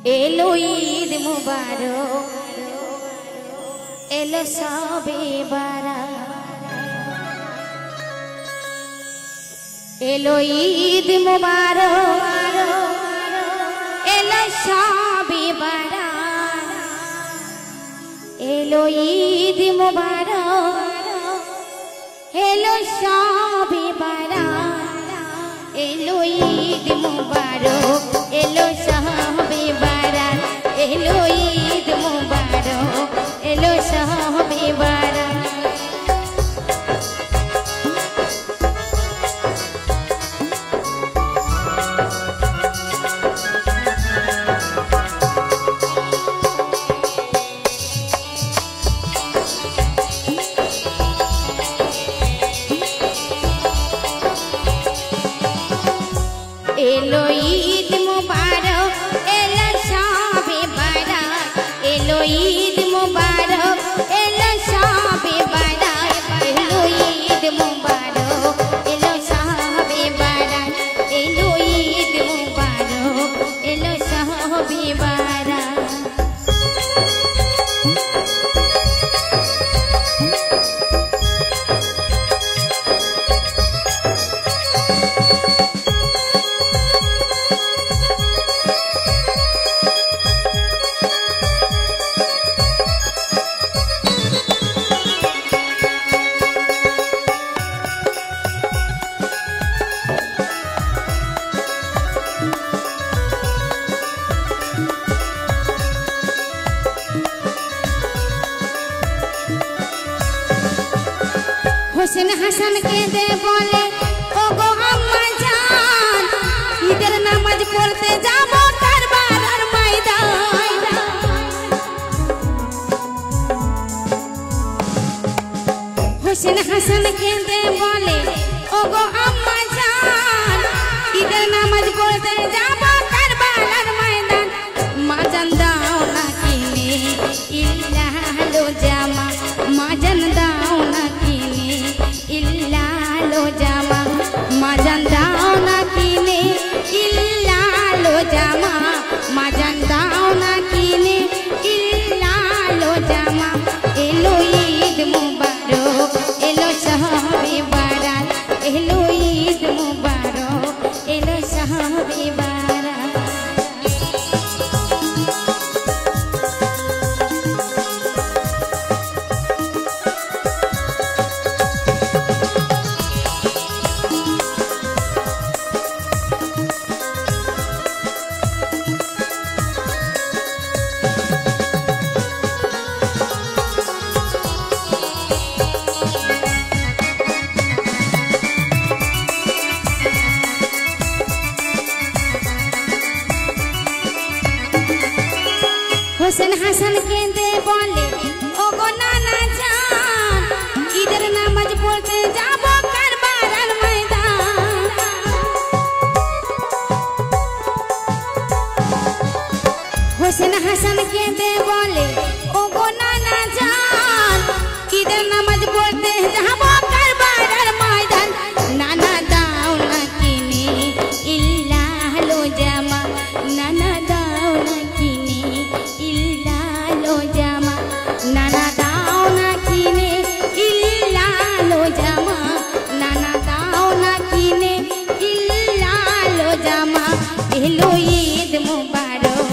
এলো ঈদ মুবারক এলো সবে বারাত এলো ঈদ মুবারক এলো সবে বারাত এলো ঈদ মুবারক এলো সবে বারাত এলো ঈদ মুবারক এলো সবে বারাত এলো ঈদ মুবারক এলো সবে বারাত এলো ঈদ মুবারক এলো সবে বারাত এলো ঈদ মুবারক এলো সবে বারাত এলো ঈদ মুবারক এলো সবে বারাত এলো ঈদ মুবারক এলো সবে বারাত হোসেন হাসান কে দে বলে ও গো আম্মা জান ঈদের নামাজ পড়তে যাব কারবালার ময়দান হোসেন হাসান কে দে বলে ও গো আম্মা জান ঈদের নামাজ পড়তে যাব কারবালার ময়দান মা জান দাও না কিনে ইল্লা লো জামা মা জান দাও না ইল্লা লো জামা মা জান দাও না কিনে ইল্লা লো জামা মা জান দাও না কিনে ইল্লা লো জামা এলো ঈদ মুবারক এলো সবে বারাত এলো ঈদ মুবারক এলো সবে বারাত হোসেন হাসান কে দে বলে ও গো নানা জান ঈদের নামাজ পড়তে যাব কারবালার ময়দান হোসেন হাসান কে দে বলে ও গো নানা জান ঈদের নামাজ পড়তে যাব কারবালার ময়দান নানা দাও না কিনে ইল্লা লো জামা নানা দাও না কিনে ইল্লা লো জামা নানা দাও না কিনে ইল্লা লো জামা নানা দাও না কিনে ইল্লা লো জামা এলো ঈদ মুবারক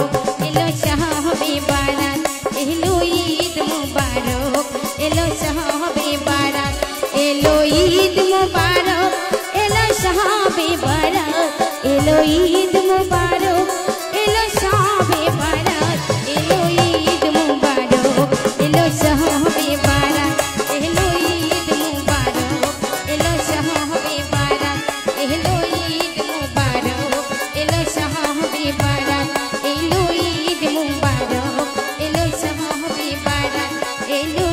এলো সবে বারাত এলো ঈদ মুবারক এলো সবে বারাত এলো ঈদ মুবারক এলো সবে বারাত এলো ঈদ মুবারক এলো সবে বারাত এলো ঈদ মুবারক এলো সবে বারাত এলো ঈদ মুবারক এলো সবে বারাত এলো ঈদ মুবারক এলো সবে বারাত এলো ঈদ মুবারক এলো সবে বারাত এলো